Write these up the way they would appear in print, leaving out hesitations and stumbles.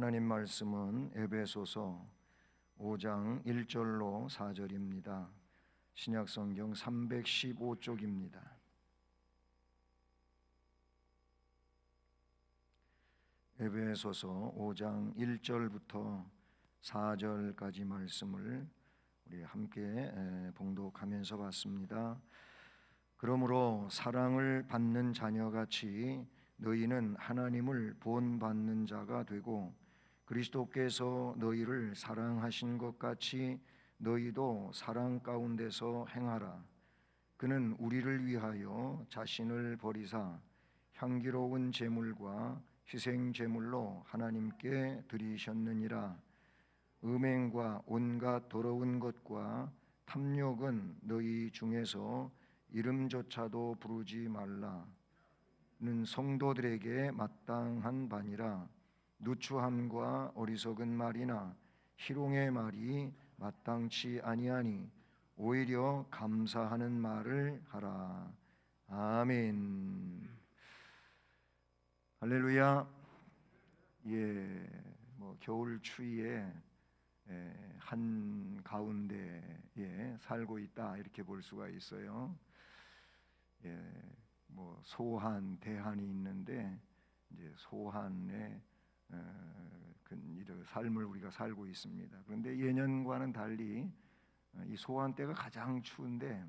하나님 말씀은 에베소서 5장 1절로 4절입니다. 신약성경 315쪽입니다. 에베소서 5장 1절부터 4절까지 말씀을 우리 함께 봉독하면서 봤습니다. 그러므로 사랑을 받는 자녀같이 너희는 하나님을 본받는 자가 되고 그리스도께서 너희를 사랑하신 것 같이 너희도 사랑 가운데서 행하라. 그는 우리를 위하여 자신을 버리사 향기로운 제물과 희생 제물로 하나님께 드리셨느니라. 음행과 온갖 더러운 것과 탐욕은 너희 중에서 이름조차도 부르지 말라. 는 성도들에게 마땅한 바니라. 누추함과 어리석은 말이나 희롱의 말이 마땅치 아니하니 오히려 감사하는 말을 하라. 아멘. 할렐루야. 겨울 추위에 한 가운데에 살고 있다 이렇게 볼 수가 있어요. 소한, 대한이 있는데 이제 소한의 이런 삶을 우리가 살고 있습니다. 그런데 예년과는 달리 이 소한 때가 가장 추운데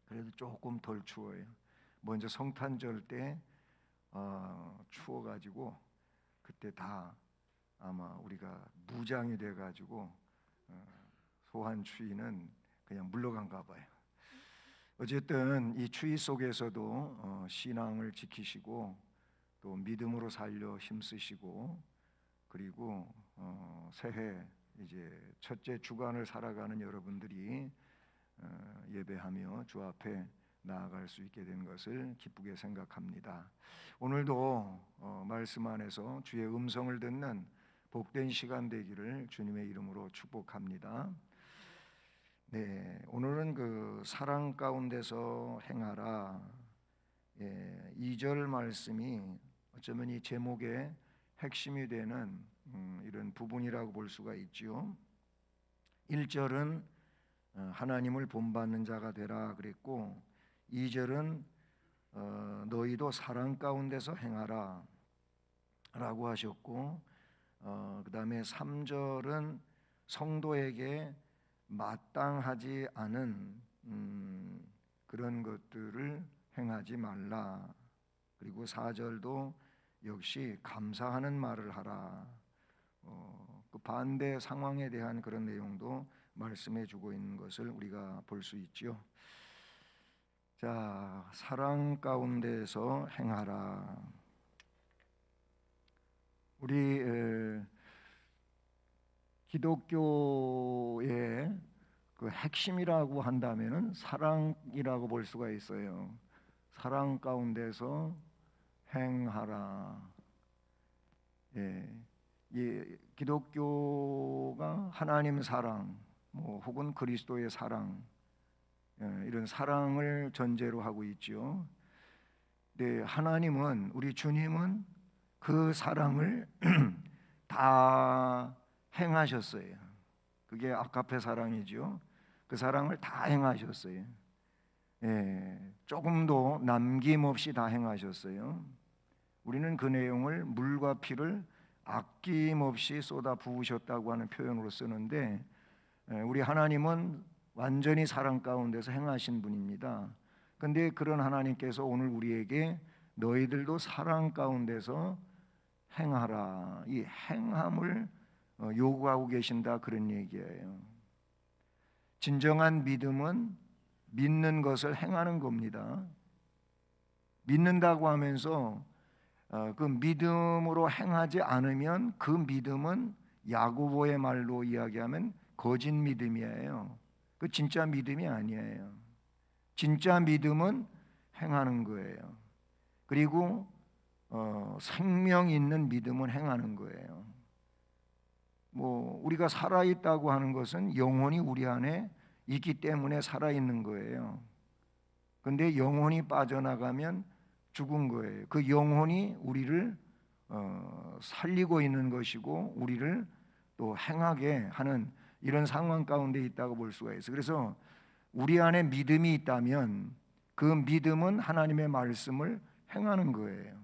그래도 조금 덜 추워요. 먼저 성탄절 때 추워가지고 그때 다 아마 우리가 무장이 돼가지고 소한 추위는 그냥 물러간가 봐요. 어쨌든 이 추위 속에서도 신앙을 지키시고 또 믿음으로 살려 힘쓰시고 그리고 새해 이제 첫째 주간을 살아가는 여러분들이 예배하며 주 앞에 나아갈 수 있게 된 것을 기쁘게 생각합니다. 오늘도 말씀 안에서 주의 음성을 듣는 복된 시간 되기를 주님의 이름으로 축복합니다. 네, 오늘은 그 사랑 가운데서 행하라 2절 말씀이 어쩌면 이 제목의 핵심이 되는 이런 부분이라고 볼 수가 있죠. 1절은 하나님을 본받는 자가 되라 그랬고 2절은 너희도 사랑 가운데서 행하라 라고 하셨고 그 다음에 3절은 성도에게 마땅하지 않은 그런 것들을 행하지 말라. 그리고 4절도 역시 감사하는 말을 하라. 그 반대 상황에 대한 그런 내용도 말씀해 주고 있는 것을 우리가 볼 수 있죠. 자, 사랑 가운데서 행하라. 우리 기독교의 그 핵심이라고 한다면은 사랑이라고 볼 수가 있어요. 사랑 가운데서 행하라. 기독교가 하나님 사랑, 혹은 그리스도의 사랑, 이런 사랑을 전제로 하고 있죠. 네, 하나님은 우리 주님은 그 사랑을 다 행하셨어요. 그게 아가페 사랑이죠. 그 사랑을 다 행하셨어요. 조금도 남김없이 다 행하셨어요. 우리는 그 내용을 물과 피를 아낌없이 쏟아 부으셨다고 하는 표현으로 쓰는데 우리 하나님은 완전히 사랑 가운데서 행하신 분입니다. 그런데 그런 하나님께서 오늘 우리에게 너희들도 사랑 가운데서 행하라, 이 행함을 요구하고 계신다 그런 얘기예요. 진정한 믿음은 믿는 것을 행하는 겁니다. 믿는다고 하면서 그 믿음으로 행하지 않으면 그 믿음은 야고보의 말로 이야기하면 거짓 믿음이에요. 그 진짜 믿음이 아니에요. 진짜 믿음은 행하는 거예요. 그리고 생명 있는 믿음은 행하는 거예요. 우리가 살아있다고 하는 것은 영혼이 우리 안에 있기 때문에 살아있는 거예요. 근데 영혼이 빠져나가면 죽은 거예요. 그 영혼이 우리를 살리고 있는 것이고 우리를 또 행하게 하는 이런 상황 가운데 있다고 볼 수가 있어요. 그래서 우리 안에 믿음이 있다면 그 믿음은 하나님의 말씀을 행하는 거예요.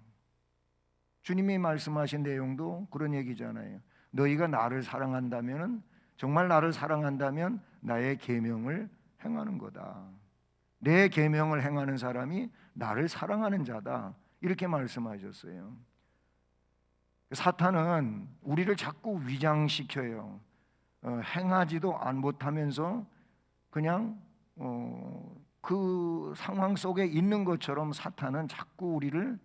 주님이 말씀하신 내용도 그런 얘기잖아요. 너희가 나를 사랑한다면, 정말 나를 사랑한다면 나의 계명을 행하는 거다. 내 계명을 행하는 사람이 나를 사랑하는 자다. 이렇게 말씀하셨어요. 사탄은 우리를 자꾸 위장시켜요. 행하지도 못하면서 그냥 그 상황 속에 있는 것처럼 사탄은 자꾸 우리를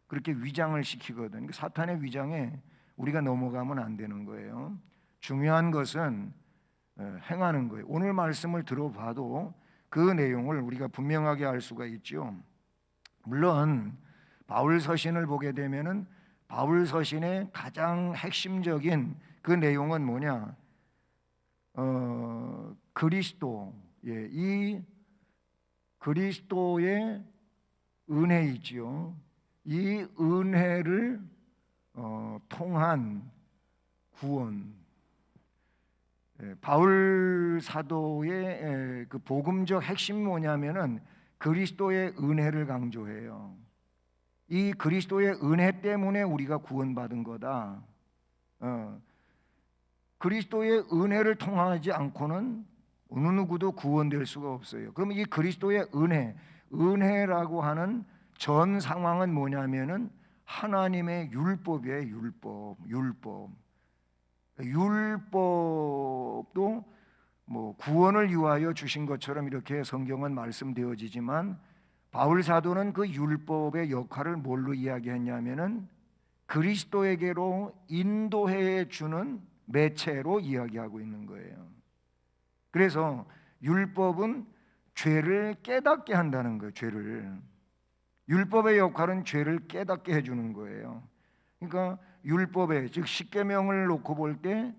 그렇게 위장을 시키거든요. 사탄의 위장에 우리가 넘어가면 안 되는 거예요. 중요한 것은 행하는 거예요. 오늘 말씀을 들어봐도 그 내용을 우리가 분명하게 알 수가 있죠. 물론 바울 서신을 보게 되면은 바울 서신의 가장 핵심적인 그 내용은 뭐냐? 그리스도, 이 그리스도의 은혜이지요. 이 은혜를 통한 구원. 바울 사도의 그 복음적 핵심이 뭐냐면은 그리스도의 은혜를 강조해요. 이 그리스도의 은혜 때문에 우리가 구원받은 거다. 그리스도의 은혜를 통하지 않고는 어느 누구도 구원될 수가 없어요. 그럼 이 그리스도의 은혜라고 하는 전 상황은 뭐냐면은 하나님의 율법이에요. 율법도 뭐 구원을 위하여 주신 것처럼 이렇게 성경은 말씀되어지지만 바울 사도는 그 율법의 역할을 뭘로 이야기했냐면은 그리스도에게로 인도해 주는 매체로 이야기하고 있는 거예요. 그래서 율법은 죄를 깨닫게 한다는 거예요. 율법의 역할은 죄를 깨닫게 해주는 거예요. 그러니까 율법에, 즉 십계명을 놓고 볼 때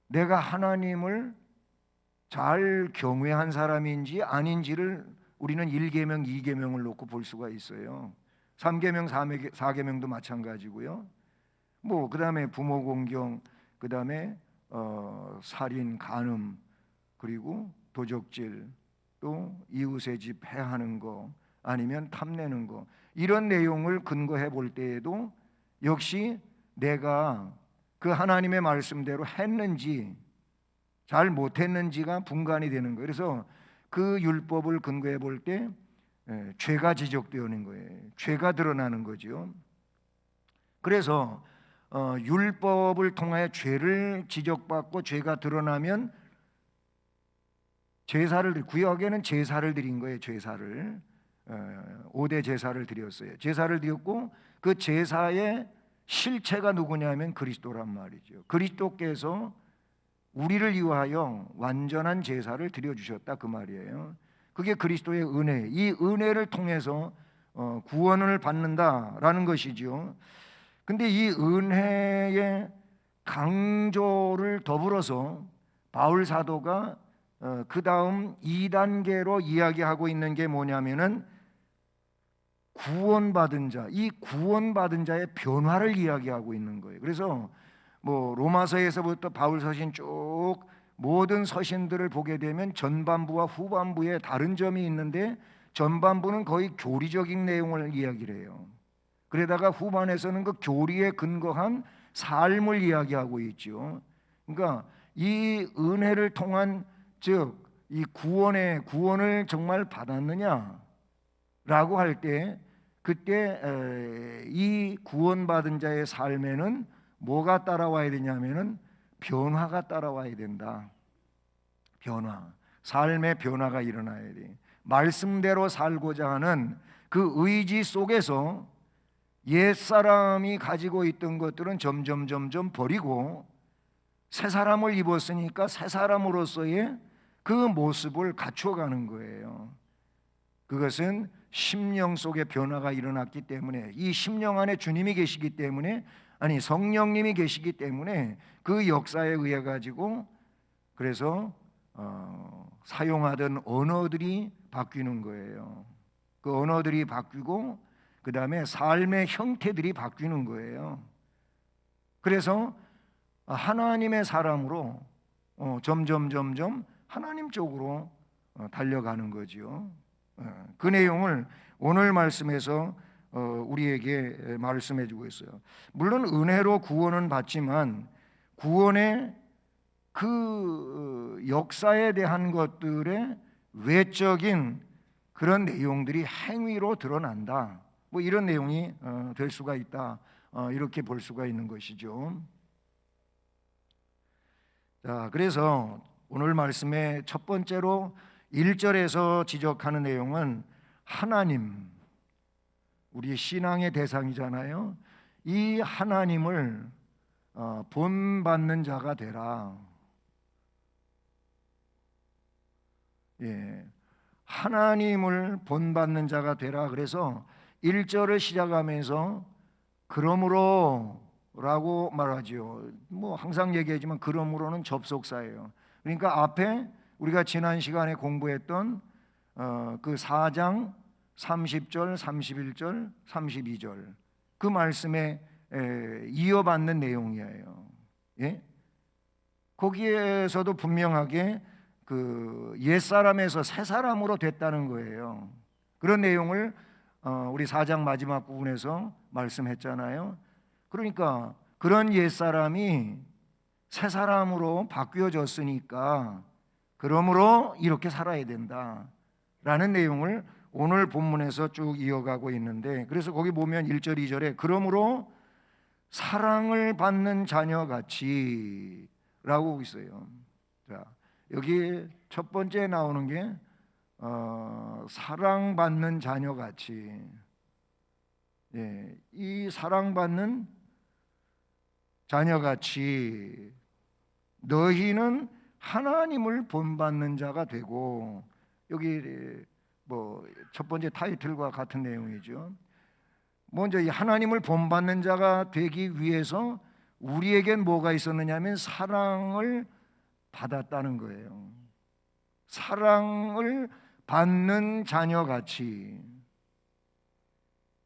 내가 하나님을 잘 경외한 사람인지 아닌지를 우리는 1계명, 2계명을 놓고 볼 수가 있어요. 3계명, 4계명도 마찬가지고요. 뭐 그다음에 부모 공경, 그다음에 살인, 간음, 그리고 도적질, 또 이웃의 집 해하는 거, 아니면 탐내는 거, 이런 내용을 근거해 볼 때에도 역시 내가 그 하나님의 말씀대로 했는지 잘 못했는지가 분간이 되는 거예요. 그래서 그 율법을 근거해 볼 때 죄가 지적되는 거예요. 죄가 드러나는 거죠. 그래서 율법을 통해 죄를 지적받고 죄가 드러나면 구약에는 제사를 드린 거예요. 5대 제사를 드렸어요. 제사를 드렸고 그 제사의 실체가 누구냐면 그리스도란 말이죠. 그리스도께서 우리를 위하여 완전한 제사를 드려주셨다 그 말이에요. 그게 그리스도의 은혜, 이 은혜를 통해서 구원을 받는다라는 것이죠. 근데 이 은혜의 강조를 더불어서 바울 사도가 그 다음 2단계로 이야기하고 있는 게 뭐냐면은 구원받은 자, 이 구원받은 자의 변화를 이야기하고 있는 거예요. 그래서 뭐 로마서에서부터 바울 서신 쭉 모든 서신들을 보게 되면 전반부와 후반부에 다른 점이 있는데 전반부는 거의 교리적인 내용을 이야기를 해요. 그러다가 후반에서는 그 교리에 근거한 삶을 이야기하고 있죠. 그러니까 이 은혜를 통한, 즉 이 구원을 정말 받았느냐라고 할 때, 그때 이 구원받은 자의 삶에는 뭐가 따라와야 되냐면은 변화가 따라와야 된다. 삶의 변화가 일어나야 돼. 말씀대로 살고자 하는 그 의지 속에서 옛사람이 가지고 있던 것들은 점점 버리고 새 사람을 입었으니까 새 사람으로서의 그 모습을 갖춰가는 거예요. 그것은 심령 속에 변화가 일어났기 때문에, 이 심령 안에 주님이 계시기 때문에, 성령님이 계시기 때문에 그 역사에 의해 가지고 그래서 사용하던 언어들이 바뀌는 거예요. 그 언어들이 바뀌고 그 다음에 삶의 형태들이 바뀌는 거예요. 그래서 하나님의 사람으로 점점 하나님 쪽으로 달려가는 거지요. 그 내용을 오늘 말씀에서 우리에게 말씀해 주고 있어요. 물론 은혜로 구원은 받지만 구원의 그 역사에 대한 것들의 외적인 그런 내용들이 행위로 드러난다, 뭐 이런 내용이 될 수가 있다, 이렇게 볼 수가 있는 것이죠. 자, 그래서 오늘 말씀의 첫 번째로 1절에서 지적하는 내용은 하나님, 우리 신앙의 대상이잖아요. 이 하나님을 본받는 자가 되라. 예, 하나님을 본받는 자가 되라. 그래서 1절을 시작하면서 그러므로 라고 말하죠. 뭐 항상 얘기하지만 그러므로는 접속사예요. 그러니까 앞에 우리가 지난 시간에 공부했던 그 4장 30절, 31절, 32절 그 말씀에 이어받는 내용이에요. 예? 거기에서도 분명하게 그 옛사람에서 새사람으로 됐다는 거예요. 그런 내용을 우리 4장 마지막 부분에서 말씀했잖아요. 그러니까 그런 옛사람이 새사람으로 바뀌어졌으니까 그러므로 이렇게 살아야 된다라는 내용을 오늘 본문에서 쭉 이어가고 있는데, 그래서 거기 보면 1절 2절에 그러므로 사랑을 받는 자녀같이 라고 있어요. 자, 여기 첫 번째 나오는 게 사랑받는 자녀같이. 예, 이 사랑받는 자녀같이 너희는 하나님을 본받는 자가 되고, 여기 뭐 첫 번째 타이틀과 같은 내용이죠. 먼저 이 하나님을 본받는 자가 되기 위해서 우리에겐 뭐가 있었느냐면 사랑을 받았다는 거예요. 사랑을 받는 자녀같이.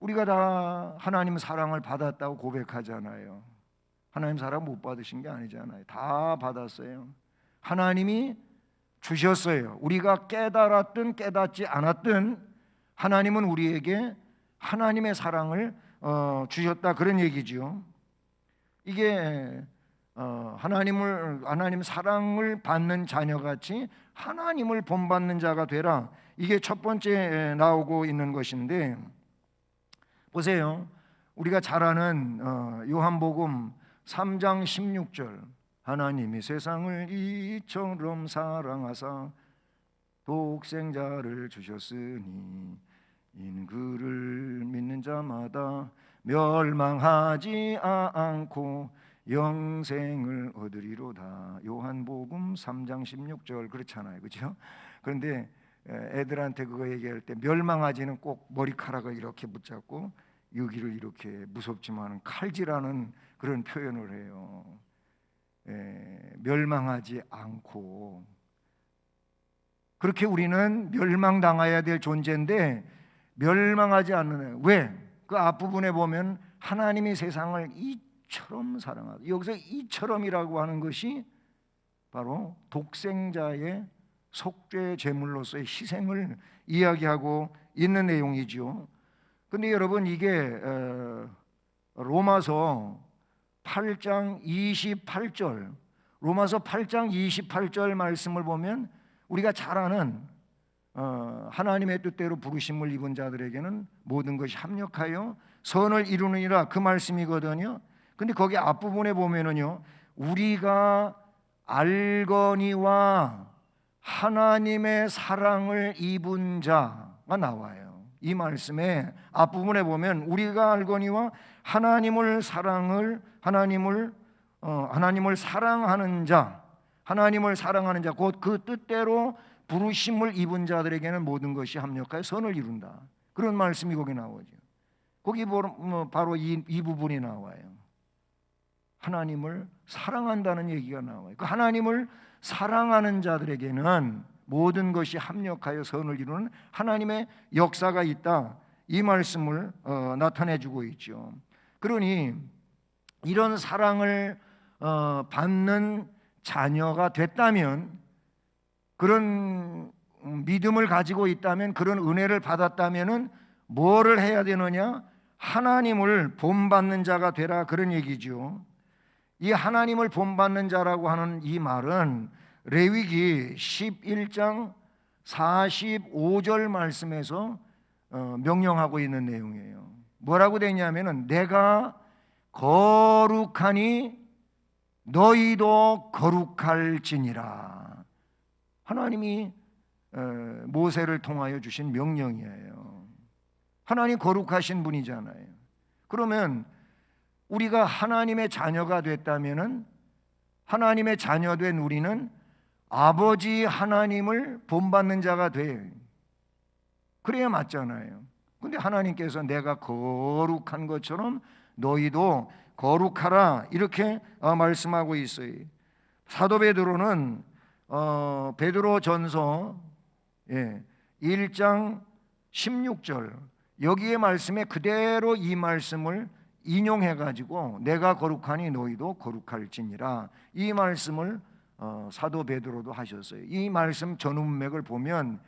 우리가 다 하나님 사랑을 받았다고 고백하잖아요. 하나님 사랑 못 받으신 게 아니잖아요. 다 받았어요. 하나님이 주셨어요. 우리가 깨달았든 깨닫지 않았든 하나님은 우리에게 하나님의 사랑을 주셨다, 그런 얘기죠. 이게 하나님 사랑을 받는 자녀같이 하나님을 본받는 자가 되라, 이게 첫 번째 나오고 있는 것인데, 보세요. 우리가 잘 아는 요한복음 3장 16절, 하나님이 세상을 이처럼 사랑하사 독생자를 주셨으니 이는 그를 믿는 자마다 멸망하지 않고 영생을 얻으리로다. 요한복음 3장 16절 그렇잖아요, 그렇죠? 그런데 애들한테 그거 얘기할 때 멸망하지는 꼭 머리카락을 이렇게 붙잡고 여기를 이렇게 무섭지만 칼질하는 그런 표현을 해요. 멸망하지 않고. 그렇게 우리는 멸망당해야 될 존재인데 멸망하지 않는. 왜? 그 앞부분에 보면 하나님이 세상을 이처럼 사랑하다. 여기서 이처럼이라고 하는 것이 바로 독생자의 속죄 제물로서의 희생을 이야기하고 있는 내용이죠. 근데 여러분, 이게 로마서 8장 28절, 로마서 8장 28절 말씀을 보면 우리가 잘 아는 하나님의 뜻대로 부르심을 입은 자들에게는 모든 것이 합력하여 선을 이루느니라, 그 말씀이거든요. 근데 거기 앞부분에 보면은요, 우리가 알거니와 하나님의 사랑을 입은 자가 나와요. 이 말씀에 앞부분에 보면 우리가 알거니와 하나님을 사랑하는 자, 하나님을 사랑하는 자, 곧 그 뜻대로 부르심을 입은 자들에게는 모든 것이 합력하여 선을 이룬다. 그런 말씀이 거기 나오죠. 거기 바로 이 부분이 나와요. 하나님을 사랑한다는 얘기가 나와요. 그 하나님을 사랑하는 자들에게는 모든 것이 합력하여 선을 이루는 하나님의 역사가 있다, 이 말씀을 나타내주고 있죠. 그러니 이런 사랑을 받는 자녀가 됐다면, 그런 믿음을 가지고 있다면, 그런 은혜를 받았다면은 뭐를 해야 되느냐? 하나님을 본받는 자가 되라, 그런 얘기죠. 이 하나님을 본받는 자라고 하는 이 말은 레위기 11장 45절 말씀에서 명령하고 있는 내용이에요. 뭐라고 되어 있냐면은 내가 거룩하니 너희도 거룩할지니라. 하나님이 모세를 통하여 주신 명령이에요. 하나님 거룩하신 분이잖아요. 그러면 우리가 하나님의 자녀가 됐다면은, 하나님의 자녀된 우리는 아버지 하나님을 본받는 자가 돼. 그래야 맞잖아요. 근데 하나님께서 내가 거룩한 것처럼 너희도 거룩하라, 이렇게 말씀하고 있어요. 사도 베드로는 베드로전서 1장 16절, 여기에 말씀에 그대로 이 말씀을 인용해가지고 내가 거룩하니 너희도 거룩할지니라, 이 말씀을 사도 베드로도 하셨어요. 이 말씀 전문맥을 보면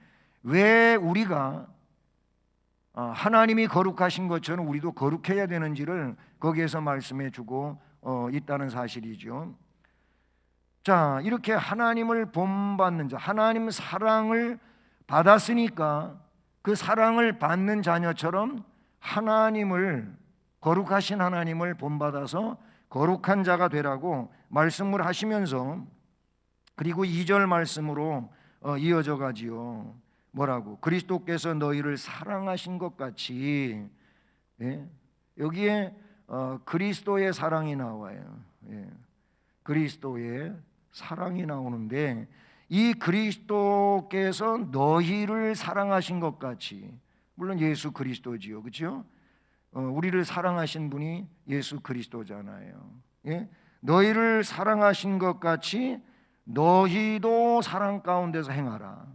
왜 우리가 하나님이 거룩하신 것처럼 우리도 거룩해야 되는지를 거기에서 말씀해 주고 있다는 사실이죠. 자, 이렇게 하나님을 본받는 자, 하나님 사랑을 받았으니까 그 사랑을 받는 자녀처럼 하나님을, 거룩하신 하나님을 본받아서 거룩한 자가 되라고 말씀을 하시면서, 그리고 2절 말씀으로 이어져 가지요. 뭐라고? 그리스도께서 너희를 사랑하신 것 같이. 여기에 그리스도의 사랑이 나와요. 그리스도의 사랑이 나오는데, 이 그리스도께서 너희를 사랑하신 것 같이, 물론 예수 그리스도지요, 그렇죠? 우리를 사랑하신 분이 예수 그리스도잖아요. 너희를 사랑하신 것 같이 너희도 사랑 가운데서 행하라.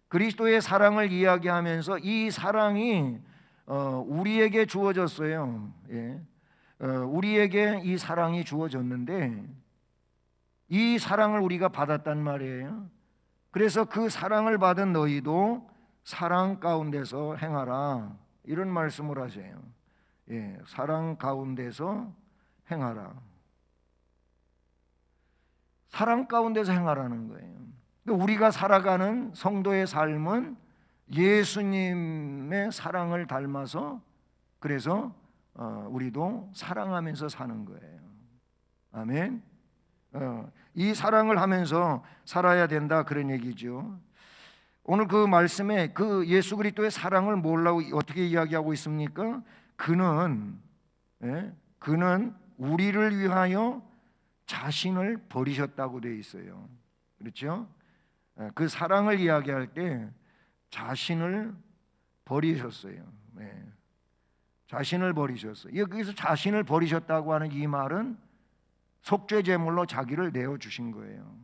그리스도의 사랑을 이야기하면서 이 사랑이 우리에게 주어졌어요. 우리에게 이 사랑이 주어졌는데 이 사랑을 우리가 받았단 말이에요. 그래서 그 사랑을 받은 너희도 사랑 가운데서 행하라, 이런 말씀을 하세요. 사랑 가운데서 행하라. 사랑 가운데서 행하라는 거예요. 우리가 살아가는 성도의 삶은 예수님의 사랑을 닮아서, 그래서 우리도 사랑하면서 사는 거예요. 아멘. 이 사랑을 하면서 살아야 된다, 그런 얘기죠. 오늘 그 말씀에 그 예수 그리스도의 사랑을 뭐라고 어떻게 이야기하고 있습니까? 그는 우리를 위하여 자신을 버리셨다고 되어 있어요. 그렇죠? 그 사랑을 이야기할 때 자신을 버리셨어요. 자신을 버리셨어요. 여기서 자신을 버리셨다고 하는 이 말은 속죄 제물로 자기를 내어 주신 거예요.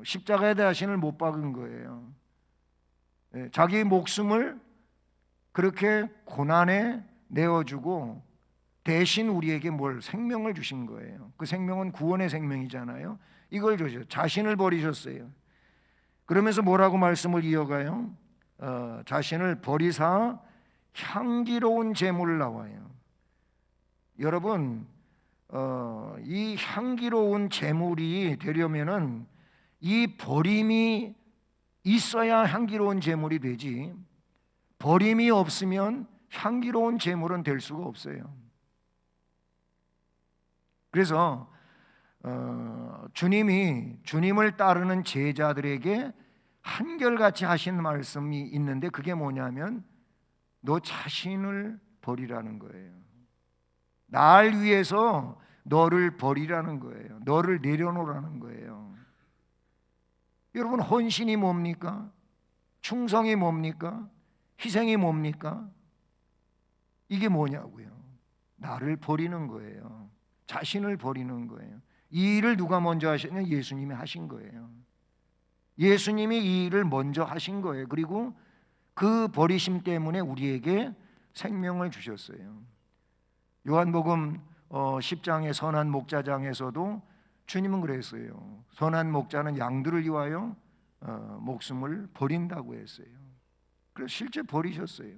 십자가에 자신을 못 박은 거예요. 자기 목숨을 그렇게 고난에 내어주고 대신 우리에게 생명을 주신 거예요. 그 생명은 구원의 생명이잖아요. 이걸 주셔. 자신을 버리셨어요. 그러면서 뭐라고 말씀을 이어가요? 자신을 버리사 향기로운 제물을 나와요. 여러분, 이 향기로운 제물이 되려면은 이 버림이 있어야 향기로운 제물이 되지, 버림이 없으면 향기로운 제물은 될 수가 없어요. 그래서 주님을 따르는 제자들에게 한결같이 하신 말씀이 있는데, 그게 뭐냐면 너 자신을 버리라는 거예요. 날 위해서 너를 버리라는 거예요. 너를 내려놓으라는 거예요. 여러분, 헌신이 뭡니까? 충성이 뭡니까? 희생이 뭡니까? 이게 뭐냐고요? 나를 버리는 거예요. 자신을 버리는 거예요. 이 일을 누가 먼저 하셨냐? 예수님이 하신 거예요. 예수님이 이 일을 먼저 하신 거예요. 그리고 그 버리심 때문에 우리에게 생명을 주셨어요. 요한복음 10장의 선한 목자장에서도 주님은 그랬어요. 선한 목자는 양들을 위하여 목숨을 버린다고 했어요. 그래서 실제 버리셨어요.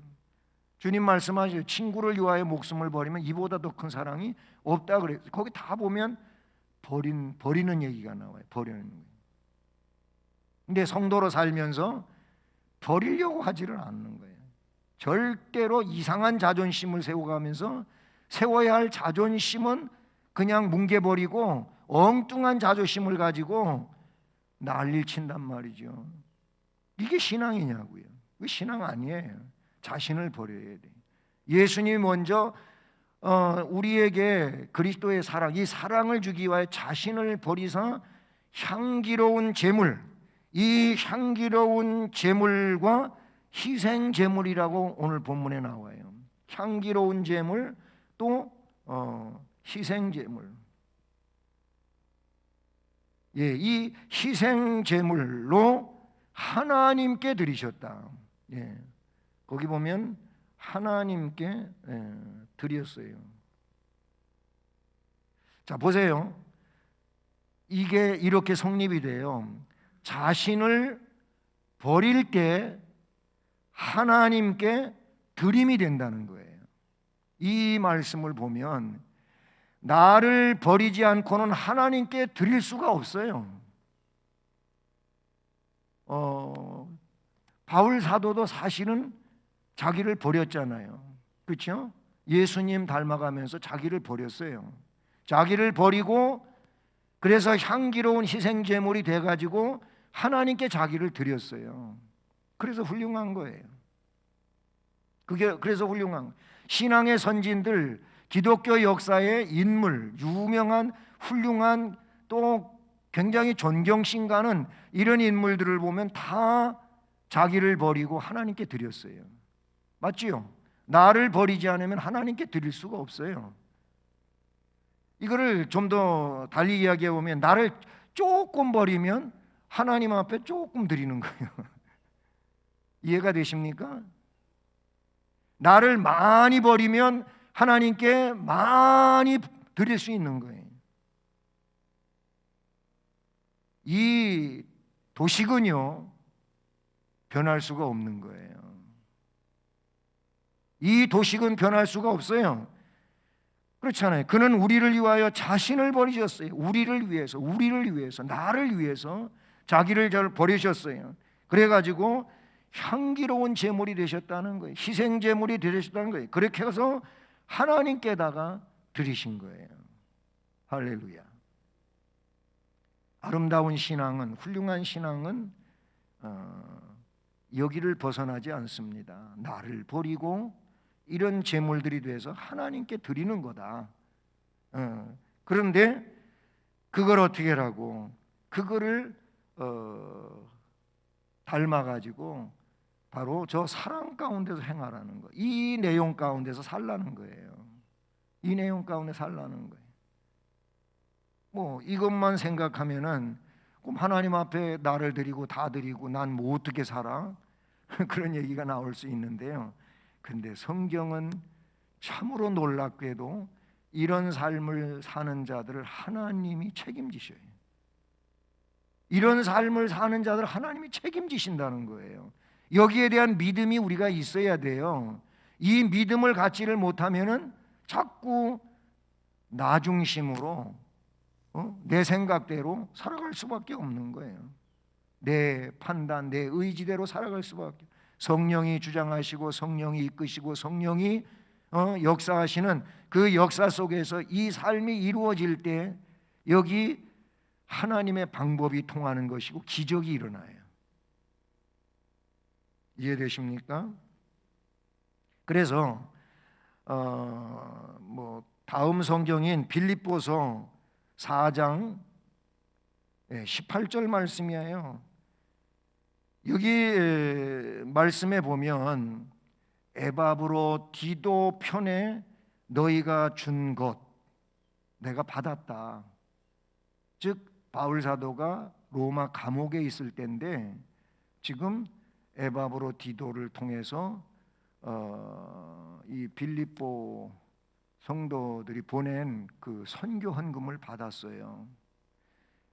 주님 말씀하셔요. 친구를 위하여 목숨을 버리면 이보다 더 큰 사랑이 없다 그랬어요. 거기 다 보면 버리는 얘기가 나와요. 버리는 거예요. 근데 성도로 살면서 버리려고 하지를 않는 거예요. 절대로 이상한 자존심을 세워가면서 세워야 할 자존심은 그냥 뭉개버리고 엉뚱한 자존심을 가지고 난리를 친단 말이죠. 이게 신앙이냐고요. 이게 신앙 아니에요. 자신을 버려야 돼. 예수님이 먼저 우리에게 그리스도의 사랑, 이 사랑을 주기 위하여 자신을 버리사 향기로운 제물, 이 향기로운 제물과 희생 제물이라고 오늘 본문에 나와요. 향기로운 제물 또 희생 제물. 예, 이 희생 제물로 하나님께 드리셨다. 예, 거기 보면 하나님께 드렸어요. 자, 보세요. 이게 이렇게 성립이 돼요. 자신을 버릴 때 하나님께 드림이 된다는 거예요. 이 말씀을 보면 나를 버리지 않고는 하나님께 드릴 수가 없어요. 바울 사도도 사실은 자기를 버렸잖아요. 그렇죠? 예수님 닮아가면서 자기를 버렸어요. 자기를 버리고 그래서 향기로운 희생 제물이 돼 가지고 하나님께 자기를 드렸어요. 그래서 훌륭한 거예요. 그래서 훌륭한 거예요. 신앙의 선진들, 기독교 역사의 인물, 유명한 훌륭한 또 굉장히 존경심 가는 이런 인물들을 보면 다 자기를 버리고 하나님께 드렸어요. 맞지요? 나를 버리지 않으면 하나님께 드릴 수가 없어요. 이거를 좀 더 달리 이야기해 보면 나를 조금 버리면 하나님 앞에 조금 드리는 거예요. 이해가 되십니까? 나를 많이 버리면 하나님께 많이 드릴 수 있는 거예요. 이 도식은요 변할 수가 없는 거예요. 이 도식은 변할 수가 없어요. 그렇잖아요. 그는 우리를 위하여 자신을 버리셨어요. 우리를 위해서, 나를 위해서 자기를 버리셨어요. 그래가지고 향기로운 제물이 되셨다는 거예요. 희생 제물이 되셨다는 거예요. 그렇게 해서 하나님께다가 드리신 거예요. 할렐루야. 아름다운 신앙은, 훌륭한 신앙은 여기를 벗어나지 않습니다. 나를 버리고 이런 제물들이 돼서 하나님께 드리는 거다. 그런데 그걸 어떻게 하라고? 그거를 닮아가지고 바로 저 사랑 가운데서 행하라는 거예요. 이 내용 가운데서 살라는 거예요. 이 내용 가운데 살라는 거예요. 뭐 이것만 생각하면은 그럼 하나님 앞에 나를 드리고 다 드리고 난 뭐 어떻게 살아? 그런 얘기가 나올 수 있는데요. 근데 성경은 참으로 놀랍게도 이런 삶을 사는 자들을 하나님이 책임지셔요. 이런 삶을 사는 자들을 하나님이 책임지신다는 거예요. 여기에 대한 믿음이 우리가 있어야 돼요. 이 믿음을 갖지를 못하면은 자꾸 나 중심으로 내 생각대로 살아갈 수밖에 없는 거예요. 내 판단, 내 의지대로 살아갈 수밖에. 성령이 주장하시고 성령이 이끄시고 성령이 역사하시는 그 역사 속에서 이 삶이 이루어질 때 여기 하나님의 방법이 통하는 것이고 기적이 일어나요. 이해되십니까? 그래서 다음 성경인 빌립보서 4장 18절 말씀이에요. 여기 말씀에 보면 에바브로 디도 편에 너희가 준 것 내가 받았다. 즉 바울 사도가 로마 감옥에 있을 때인데 지금 에바브로 디도를 통해서 이 빌립보 성도들이 보낸 그 선교 헌금을 받았어요.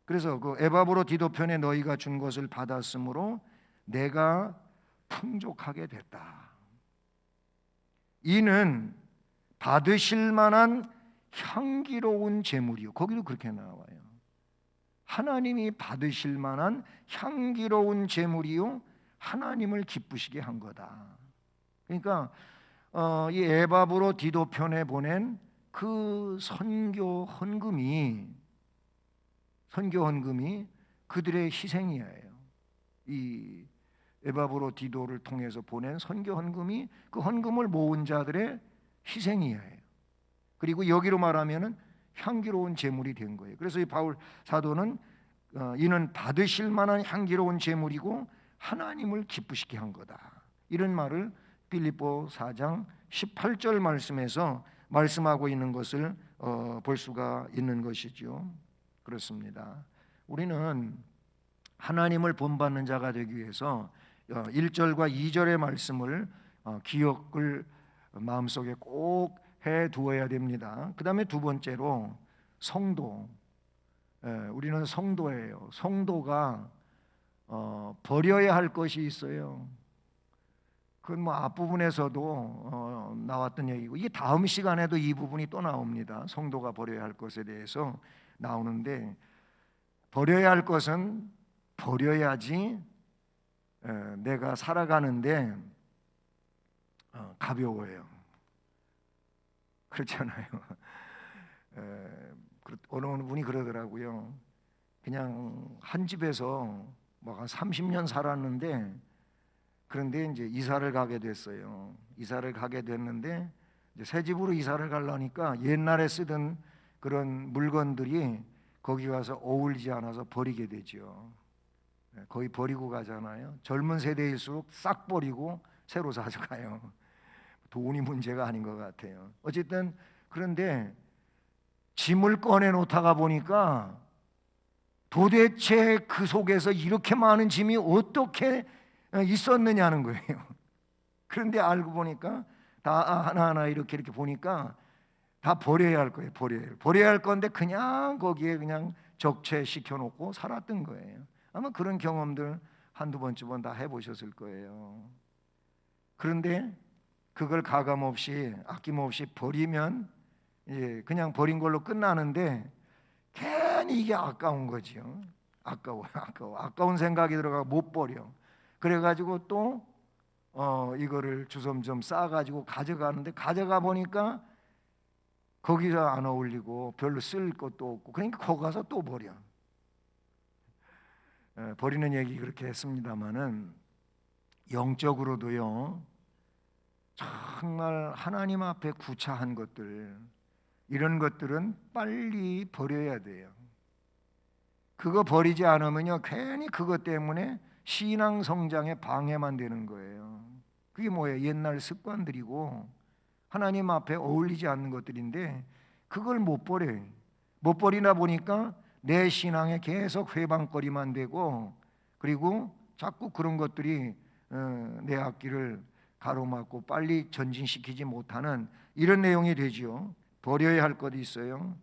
그래서 그 에바브로 디도편에 너희가 준 것을 받았으므로 내가 풍족하게 됐다. 이는 받으실 만한 향기로운 제물이요. 거기도 그렇게 나와요. 하나님이 받으실 만한 향기로운 제물이요 하나님을 기쁘시게 한 거다. 그러니까 이 에바브로 디도편에 보낸 그 선교 헌금이 그들의 희생이에요. 이 에바브로 디도를 통해서 보낸 선교 헌금이 그 헌금을 모은 자들의 희생이에요. 그리고 여기로 말하면은 향기로운 제물이 된 거예요. 그래서 이 바울 사도는 이는 받으실 만한 향기로운 제물이고 하나님을 기쁘시게 한 거다. 이런 말을 빌립보 4장 18절 말씀에서 말씀하고 있는 것을 볼 수가 있는 것이죠. 그렇습니다. 우리는 하나님을 본받는 자가 되기 위해서 1절과 2절의 말씀을 기억을 마음속에 꼭 해두어야 됩니다. 그 다음에 두 번째로 성도. 우리는 성도예요. 성도가 버려야 할 것이 있어요. 그건 뭐 앞부분에서도 나왔던 얘기고, 이게 다음 시간에도 이 부분이 또 나옵니다. 성도가 버려야 할 것에 대해서 나오는데, 버려야 할 것은 버려야지 내가 살아가는데 가벼워요. 그렇잖아요. 어느 분이 그러더라고요. 그냥 한 집에서 뭐 한 30년 살았는데, 그런데 이제 이사를 가게 됐어요. 이사를 가게 됐는데 이제 새 집으로 이사를 가려니까 옛날에 쓰던 그런 물건들이 거기 가서 어울리지 않아서 버리게 되죠. 거의 버리고 가잖아요. 젊은 세대일수록 싹 버리고 새로 사가요. 돈이 문제가 아닌 것 같아요. 어쨌든 그런데 짐을 꺼내 놓다가 보니까 도대체 그 속에서 이렇게 많은 짐이 어떻게 있었느냐는 거예요. 그런데 알고 보니까 다 하나하나 이렇게 보니까 다 버려야 할 거예요. 버려야 할 건데 그냥 거기에 그냥 적재시켜 놓고 살았던 거예요. 아마 그런 경험들 한두 번쯤은 다 해보셨을 거예요. 그런데 그걸 가감없이 아낌없이 버리면 그냥 버린 걸로 끝나는데 괜히 이게 아까운 거죠. 아까운 생각이 들어가고 못 버려. 그래가지고 또 이거를 주섬주섬 싸가지고 가져가는데, 가져가 보니까 거기서 안 어울리고 별로 쓸 것도 없고, 그러니까 거기 가서 또 버려. 버리는 얘기 그렇게 했습니다마는 영적으로도요, 정말 하나님 앞에 구차한 것들, 이런 것들은 빨리 버려야 돼요. 그거 버리지 않으면요, 괜히 그것 때문에 신앙 성장에 방해만 되는 거예요. 그게 뭐예요? 옛날 습관들이고 하나님 앞에 어울리지 않는 것들인데, 그걸 못 버려요. 못 버리나 보니까 내 신앙에 계속 회방거리만 되고, 그리고 자꾸 그런 것들이 내 앞길을 가로막고 빨리 전진시키지 못하는 이런 내용이 되죠. 버려야 할 것이 있어요.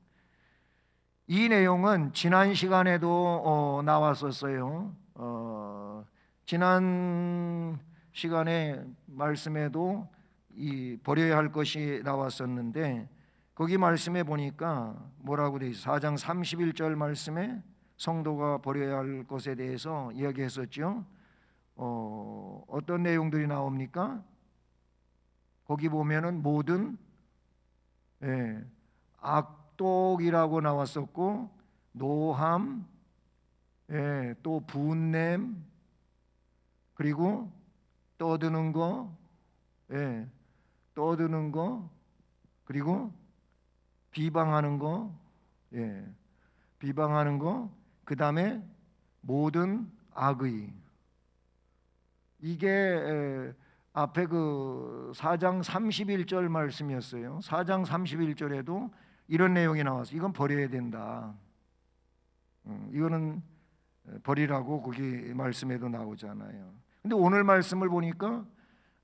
이 내용은 지난 시간에도 나왔었어요. 지난 시간에 말씀에도 이 버려야 할 것이 나왔었는데, 거기 말씀에 보니까 뭐라고 되어 있어요? 4장 31절 말씀에 성도가 버려야 할 것에 대해서 이야기했었죠. 어떤 내용들이 나옵니까? 거기 보면은 모든 악독이라고 나왔었고, 노함, 또 분냄, 그리고 떠드는 거, 그리고 비방하는 거, 그 다음에 모든 악의. 이게 앞에 그 4장 31절 말씀이었어요. 4장 31절에도 이런 내용이 나와서 이건 버려야 된다. 이거는 버리라고 거기 말씀에도 나오잖아요. 근데 오늘 말씀을 보니까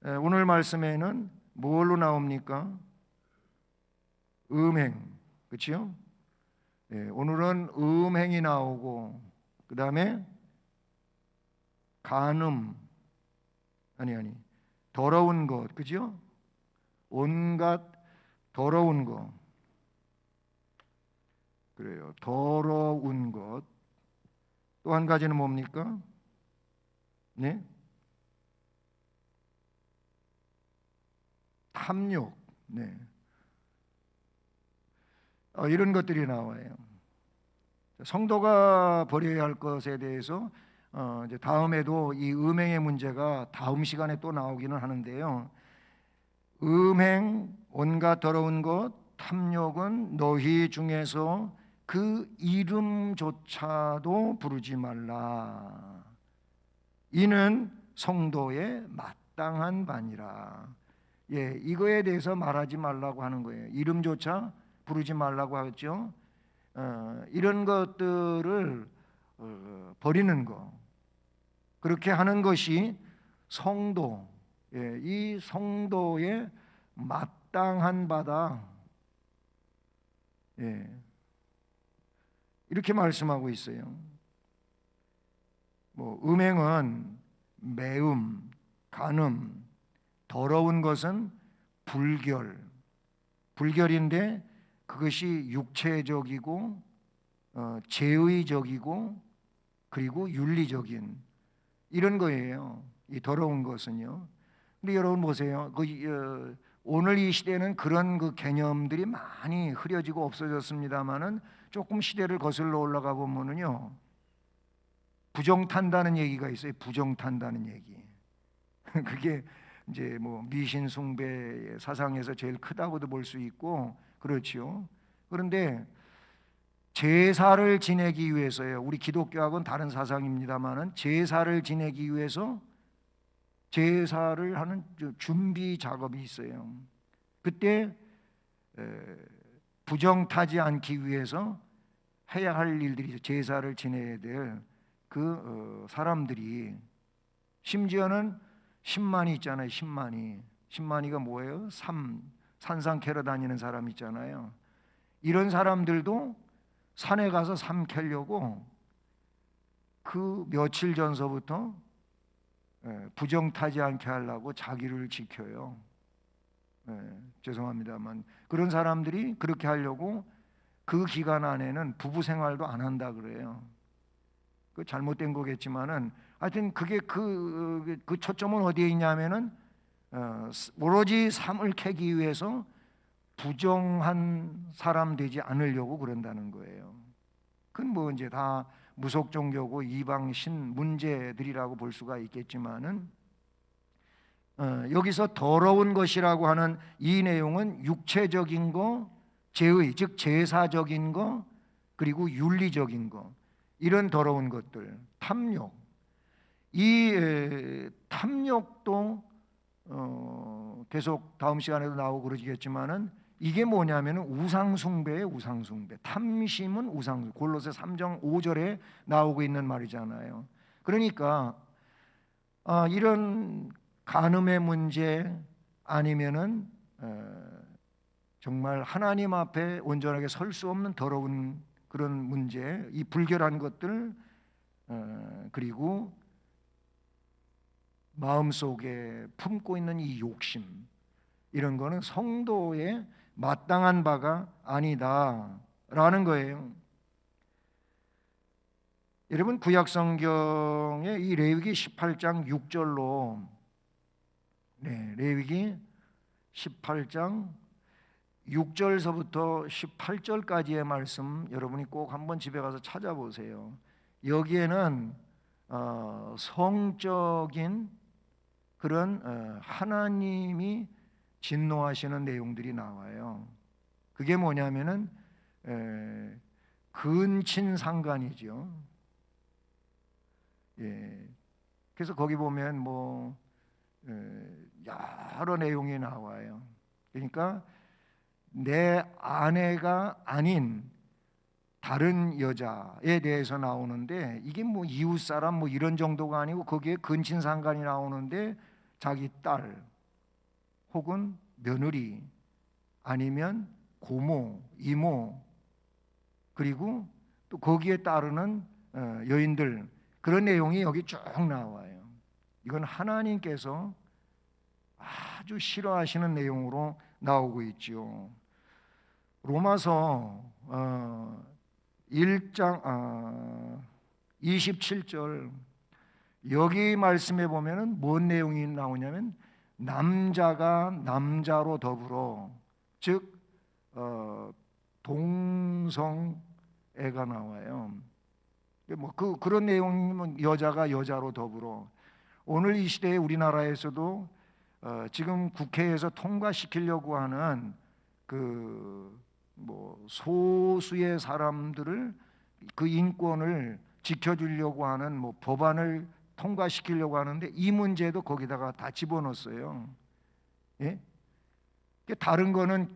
오늘 말씀에는 뭘로 나옵니까? 음행, 그렇죠? 오늘은 음행이 나오고 그 다음에 간음, 아니 더러운 것, 그죠? 온갖 더러운 것, 그래요. 더러운 것. 또 한 가지는 뭡니까? 네? 탐욕. 네. 이런 것들이 나와요. 성도가 버려야 할 것에 대해서 이제 다음에도 이 음행의 문제가 다음 시간에 또 나오기는 하는데요. 음행, 온갖 더러운 것, 탐욕은 너희 중에서 그 이름조차도 부르지 말라. 이는 성도의 마땅한 바니라. 이거에 대해서 말하지 말라고 하는 거예요. 이름조차 부르지 말라고 하죠. 이런 것들을 버리는 거, 그렇게 하는 것이 성도, 이 성도의 마땅한 바다. 이렇게 말씀하고 있어요. 음행은 매음, 간음, 더러운 것은 불결인데 그것이 육체적이고 제의적이고 그리고 윤리적인 이런 거예요. 이 더러운 것은요. 근데 여러분 보세요. 오늘 이 시대는 그런 그 개념들이 많이 흐려지고 없어졌습니다만은 조금 시대를 거슬러 올라가 보면은요, 부정탄다는 얘기가 있어요. 부정탄다는 얘기. 그게 이제 미신 숭배 사상에서 제일 크다고도 볼 수 있고 그렇죠. 그런데 제사를 지내기 위해서요. 우리 기독교하고는 다른 사상입니다만은 제사를 지내기 위해서 제사를 하는 준비 작업이 있어요. 그때 부정타지 않기 위해서 해야 할 일들이 제사를 지내야 될 그 사람들이, 심지어는 10만이 있잖아요. 10만이가 뭐예요? 산상 캐러 다니는 사람 있잖아요. 이런 사람들도 산에 가서 삼 캐려고 그 며칠 전서부터 부정타지 않게 하려고 자기를 지켜요. 죄송합니다만 그런 사람들이 그렇게 하려고 그 기간 안에는 부부 생활도 안 한다 그래요. 그 잘못된 거겠지만은 하여튼 그게 그 초점은 어디에 있냐면은 오로지 삶을 캐기 위해서 부정한 사람 되지 않으려고 그런다는 거예요. 그건 이제 다 무속 종교고 이방 신 문제들이라고 볼 수가 있겠지만은 여기서 더러운 것이라고 하는 이 내용은 육체적인 거, 제의, 즉 제사적인 거, 그리고 윤리적인 거, 이런 더러운 것들, 탐욕. 이 탐욕도 계속 다음 시간에도 나오고 그러시겠지만은 이게 뭐냐면 우상숭배예요. 우상숭배. 탐심은 우상숭배. 골로새 3장 5절에 나오고 있는 말이잖아요. 그러니까 이런 간음의 문제 아니면은 정말 하나님 앞에 온전하게 설 수 없는 더러운 그런 문제, 이 불결한 것들, 그리고 마음속에 품고 있는 이 욕심, 이런 거는 성도의 마땅한 바가 아니다라는 거예요. 여러분, 구약 성경에 이 레위기 18장 6절로 레위기 18장 6절서부터 18절까지의 말씀 여러분이 꼭 한번 집에 가서 찾아보세요. 여기에는 성적인 그런 하나님이 진노하시는 내용들이 나와요. 그게 뭐냐면은 근친상간이죠. 그래서 거기 보면 여러 내용이 나와요. 그러니까 내 아내가 아닌 다른 여자에 대해서 나오는데, 이게 이웃 사람 이런 정도가 아니고 거기에 근친상간이 나오는데 자기 딸, 혹은 며느리 아니면 고모, 이모, 그리고 또 거기에 따르는 여인들, 그런 내용이 여기 쭉 나와요. 이건 하나님께서 아주 싫어하시는 내용으로 나오고 있지요. 로마서 1장 27절, 여기 말씀에 보면은 뭔 내용이 나오냐면 남자가 남자로 더불어, 즉 동성애가 나와요. 뭐 그런 내용이면 여자가 여자로 더불어. 오늘 이 시대에 우리나라에서도 지금 국회에서 통과시키려고 하는 뭐 소수의 사람들을, 그 인권을 지켜주려고 하는 뭐 법안을 통과시키려고 하는데, 이 문제도 거기다가 다 집어넣었어요. 예? 다른 거는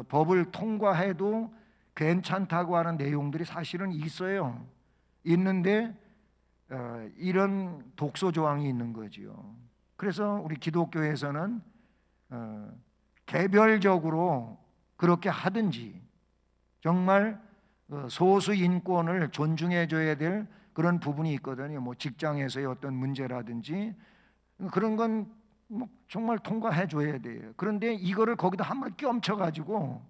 법을 통과해도 괜찮다고 하는 내용들이 사실은 있어요. 있는데 이런 독소 조항이 있는 거지요. 그래서 우리 기독교에서는 개별적으로 그렇게 하든지, 정말 소수 인권을 존중해 줘야 될 그런 부분이 있거든요. 뭐 직장에서의 어떤 문제라든지 그런 건 뭐 정말 통과해 줘야 돼요. 그런데 이거를 거기다 한번 껴엄쳐 가지고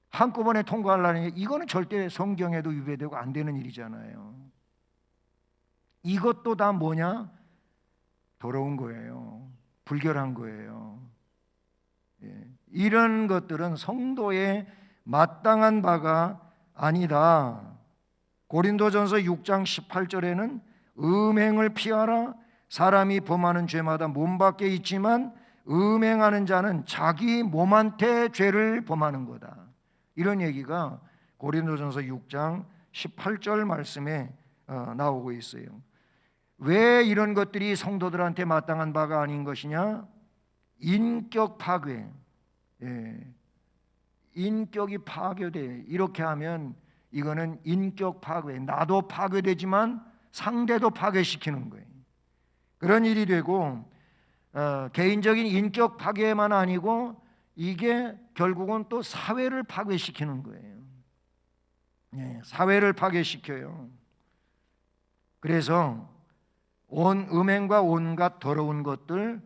한꺼번에 통과하려는 게, 이거는 절대 성경에도 위배되고 안 되는 일이잖아요. 이것도 다 뭐냐? 더러운 거예요. 불결한 거예요. 예. 이런 것들은 성도의 마땅한 바가 아니다. 고린도전서 6장 18절에는 음행을 피하라. 사람이 범하는 죄마다 몸 밖에 있지만 음행하는 자는 자기 몸한테 죄를 범하는 거다. 이런 얘기가 고린도전서 6장 18절 말씀에 나오고 있어요. 왜 이런 것들이 성도들한테 마땅한 바가 아닌 것이냐? 인격 파괴. 예. 인격이 파괴돼. 이렇게 하면 이거는 인격 파괴. 나도 파괴되지만 상대도 파괴시키는 거예요. 그런 일이 되고, 개인적인 인격 파괴만 아니고 이게 결국은 또 사회를 파괴시키는 거예요. 예, 사회를 파괴시켜요. 그래서 음행과 온갖 더러운 것들,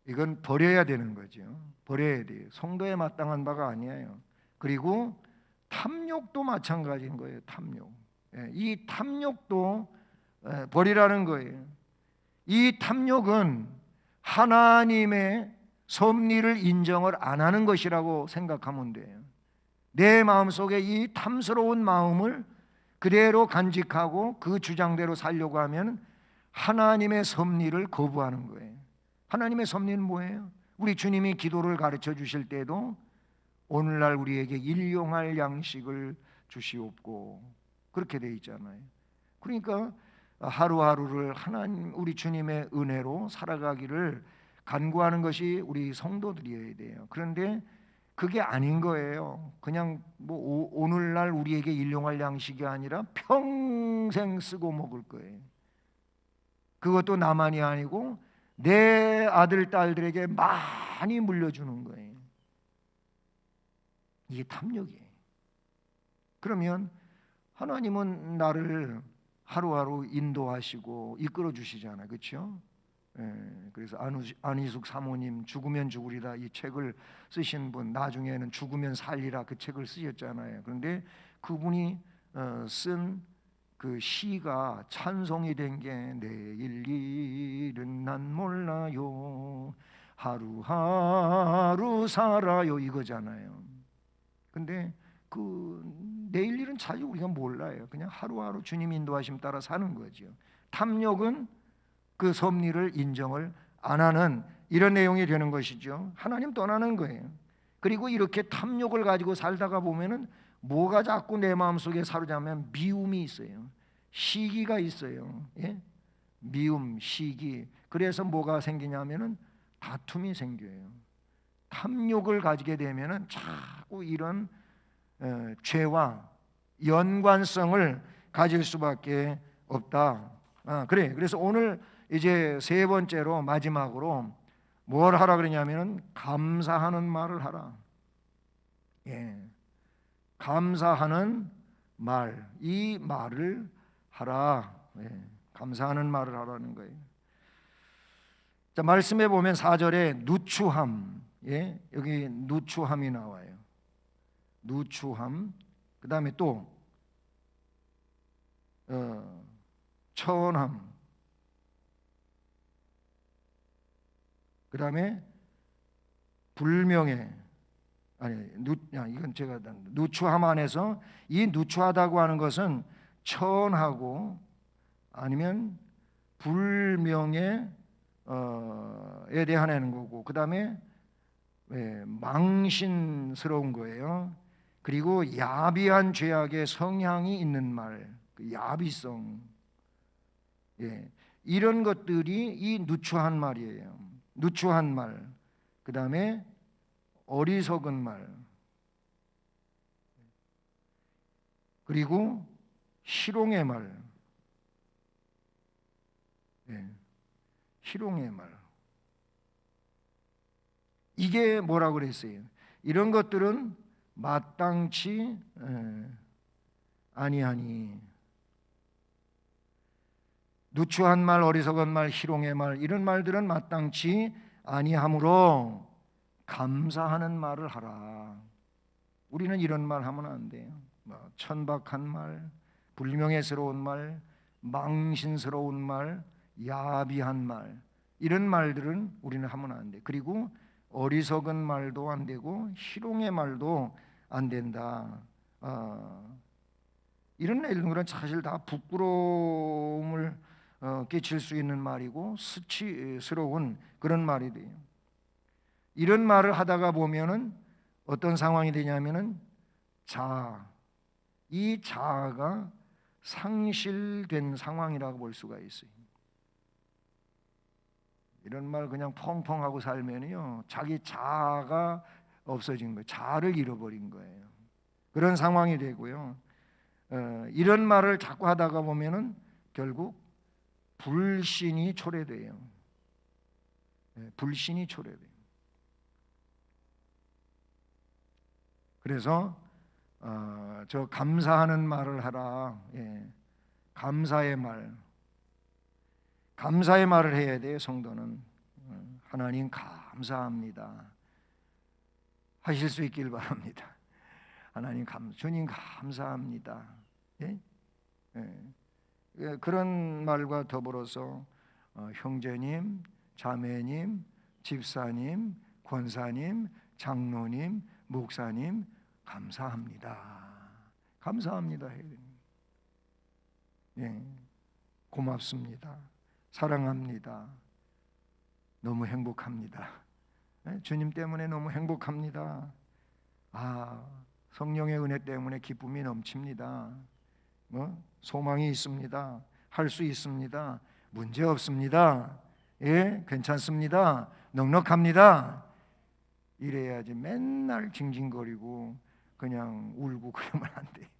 이건 버려야 되는 거죠. 버려야 돼요. 성도에 마땅한 바가 아니에요. 그리고 탐욕도 마찬가지인 거예요. 탐욕. 예, 이 탐욕도 버리라는 거예요. 이 탐욕은 하나님의 섭리를 인정을 안 하는 것이라고 생각하면 돼요. 내 마음속에 이 탐스러운 마음을 그대로 간직하고 그 주장대로 살려고 하면 하나님의 섭리를 거부하는 거예요. 하나님의 섭리는 뭐예요? 우리 주님이 기도를 가르쳐 주실 때도 오늘날 우리에게 일용할 양식을 주시옵고, 그렇게 돼 있잖아요. 그러니까 하루하루를 하나님, 우리 주님의 은혜로 살아가기를 간구하는 것이 우리 성도들이어야 돼요. 그런데 그게 아닌 거예요. 그냥 뭐 오늘날 우리에게 일용할 양식이 아니라 평생 쓰고 먹을 거예요. 그것도 나만이 아니고 내 아들, 딸들에게 많이 물려주는 거예요. 이게 탐욕이에요. 그러면 하나님은 나를 하루하루 인도하시고 이끌어 주시잖아요. 그렇죠? 그래서 안희숙 사모님 죽으면 죽으리라 이 책을 쓰신 분, 나중에는 죽으면 살리라 그 책을 쓰셨잖아요. 그런데 그분이 쓴 그 시가 찬송이 된 게 내일 일은 난 몰라요 하루하루 살아요 이거잖아요. 근데 그 내일 일은 잘 우리가 몰라요. 그냥 하루하루 주님 인도하심 따라 사는 거죠. 탐욕은 그 섭리를 인정을 안 하는 이런 내용이 되는 것이죠. 하나님 떠나는 거예요. 그리고 이렇게 탐욕을 가지고 살다가 보면은 뭐가 자꾸 내 마음속에 사로잡으면 미움이 있어요. 시기가 있어요. 예? 미움, 시기. 그래서 뭐가 생기냐면은 다툼이 생겨요. 탐욕을 가지게 되면은 자꾸 이런 죄와 연관성을 가질 수밖에 없다. 그래서 오늘 이제 세 번째로 마지막으로 뭘 하라 그러냐면은 감사하는 말을 하라. 예, 감사하는 말, 이 말을 하라. 예, 감사하는 말을 하라는 거예요. 자, 말씀해 보면 4절에 누추함, 예, 여기 누추함이 나와요. 누추함. 그 다음에 또 천함. 그 다음에 불명예. 아니, 이건 제가 누추함 안에서 이 누추하다고 하는 것은 천하고 아니면 불명예에 대한 거고, 그 다음에 망신스러운 거예요. 그리고 야비한 죄악의 성향이 있는 말, 그 야비성, 예, 이런 것들이 이 누추한 말이에요. 누추한 말, 그 다음에 어리석은 말, 그리고 희롱의 말, 예, 희롱의 말. 이게 뭐라고 그랬어요? 이런 것들은 마땅치 아니하니. 누추한 말, 어리석은 말, 희롱의 말, 이런 말들은 마땅치 아니하므로 감사하는 말을 하라. 우리는 이런 말 하면 안 돼요. 천박한 말, 불명예스러운 말, 망신스러운 말, 야비한 말, 이런 말들은 우리는 하면 안 돼. 그리고 어리석은 말도 안 되고 희롱의 말도 안 된다. 이런 내용들은 사실 다 부끄러움을 끼칠 수 있는 말이고 수치스러운 그런 말이 돼요. 이런 말을 하다가 보면은 어떤 상황이 되냐면은 이 자아가 상실된 상황이라고 볼 수가 있어요. 이런 말 그냥 펑펑하고 살면요, 자기 자아가 없어진 거예요. 자아를 잃어버린 거예요. 그런 상황이 되고요. 이런 말을 자꾸 하다가 보면은 결국 불신이 초래돼요. 불신이 초래돼요. 그래서 저 감사하는 말을 하라. 예, 감사의 말, 감사의 말을 해야 돼요. 성도는 하나님 감사합니다 하실 수 있길 바랍니다. 하나님 주님 감사합니다. 예? 예, 그런 말과 더불어서 형제님, 자매님, 집사님, 권사님, 장로님, 목사님 감사합니다. 감사합니다 해야 됩니다. 예, 고맙습니다. 사랑합니다. 너무 행복합니다. 예, 주님 때문에 너무 행복합니다. 성령의 은혜 때문에 기쁨이 넘칩니다. 소망이 있습니다. 할 수 있습니다. 문제 없습니다. 예, 괜찮습니다. 넉넉합니다. 이래야지. 맨날 징징거리고 그냥 울고 그러면 안 돼.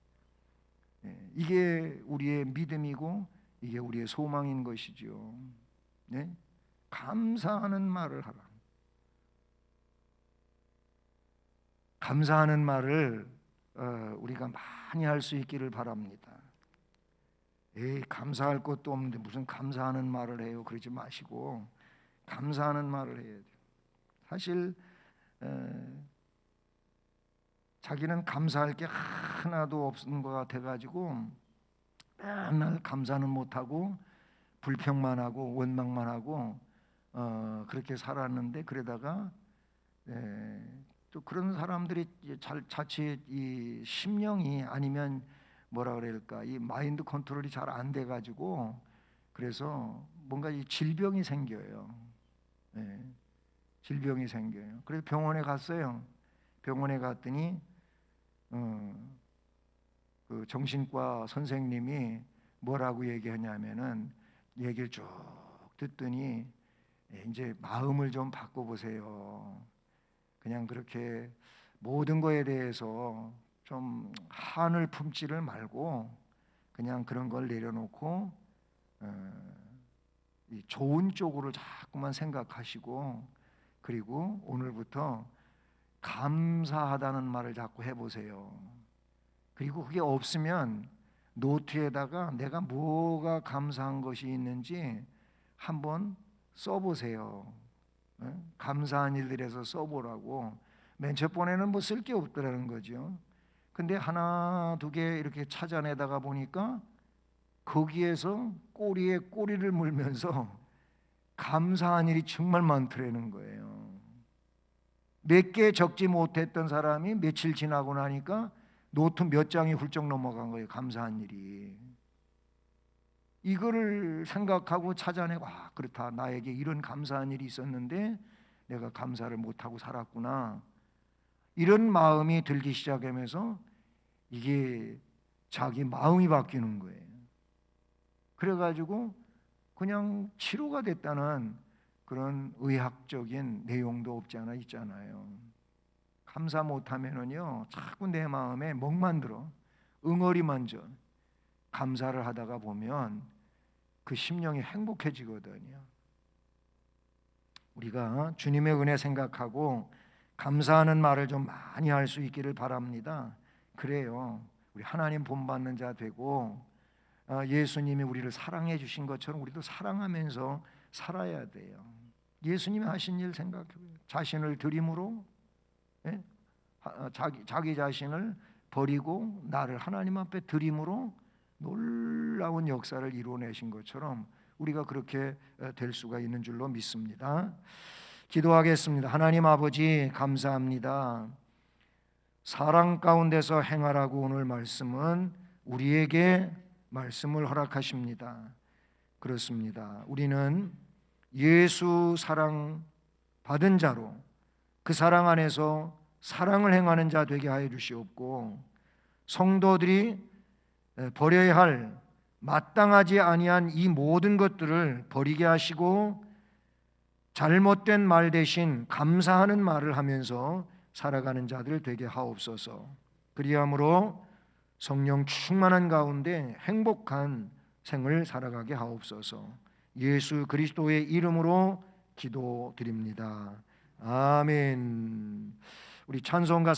예, 이게 우리의 믿음이고 이게 우리의 소망인 것이죠. 네? 감사하는 말을 하라. 감사하는 말을 우리가 많이 할 수 있기를 바랍니다. 감사할 것도 없는데 무슨 감사하는 말을 해요? 그러지 마시고 감사하는 말을 해야 돼요. 사실 자기는 감사할 게 하나도 없는 것 같아가지고 맨날 감사는 못하고 불평만 하고 원망만 하고 그렇게 살았는데, 그러다가 또 그런 사람들이 자칫 이 심령이 아니면 뭐라 그럴까, 이 마인드 컨트롤이 잘 안 돼가지고 그래서 뭔가 이 질병이 생겨요. 질병이 생겨요. 그래서 병원에 갔어요. 병원에 갔더니 그 정신과 선생님이 뭐라고 얘기하냐면은, 얘기를 쭉 듣더니 이제 마음을 좀 바꿔보세요. 그냥 그렇게 모든 거에 대해서 좀 한을 품지를 말고 그냥 그런 걸 내려놓고 이 좋은 쪽으로 자꾸만 생각하시고 그리고 오늘부터 감사하다는 말을 자꾸 해보세요. 그리고 그게 없으면 노트에다가 내가 뭐가 감사한 것이 있는지 한번 써보세요. 감사한 일들에서 써보라고. 맨 첫 번에는 뭐 쓸 게 없더라는 거죠. 근데 하나 두 개 이렇게 찾아내다가 보니까 거기에서 꼬리에 꼬리를 물면서 감사한 일이 정말 많더라는 거예요. 몇 개 적지 못했던 사람이 며칠 지나고 나니까 노트 몇 장이 훌쩍 넘어간 거예요. 감사한 일이. 이거를 생각하고 찾아내고, 아, 그렇다. 나에게 이런 감사한 일이 있었는데 내가 감사를 못하고 살았구나. 이런 마음이 들기 시작하면서 이게 자기 마음이 바뀌는 거예요. 그래가지고 그냥 치료가 됐다는 그런 의학적인 내용도 없지 않아 있잖아요. 감사 못하면은요 자꾸 내 마음에 멍만 들어, 응어리만 져. 감사를 하다가 보면 그 심령이 행복해지거든요. 우리가 주님의 은혜 생각하고 감사하는 말을 좀 많이 할 수 있기를 바랍니다. 그래요, 우리 하나님 본받는 자 되고 예수님이 우리를 사랑해 주신 것처럼 우리도 사랑하면서 살아야 돼요. 예수님이 하신 일 생각해요. 자신을 드림으로, 자기 자신을 버리고 나를 하나님 앞에 드림으로 놀라운 역사를 이루어내신 것처럼 우리가 그렇게 될 수가 있는 줄로 믿습니다. 기도하겠습니다. 하나님 아버지, 감사합니다. 사랑 가운데서 행하라고 오늘 말씀은 우리에게 말씀을 허락하십니다. 그렇습니다. 우리는 예수 사랑 받은 자로 그 사랑 안에서 사랑을 행하는 자 되게 하여 주시옵고, 성도들이 버려야 할 마땅하지 아니한 이 모든 것들을 버리게 하시고 잘못된 말 대신 감사하는 말을 하면서 살아가는 자들 되게 하옵소서. 그리함으로 성령 충만한 가운데 행복한 생을 살아가게 하옵소서. 예수 그리스도의 이름으로 기도드립니다. 아멘. 우리 찬송가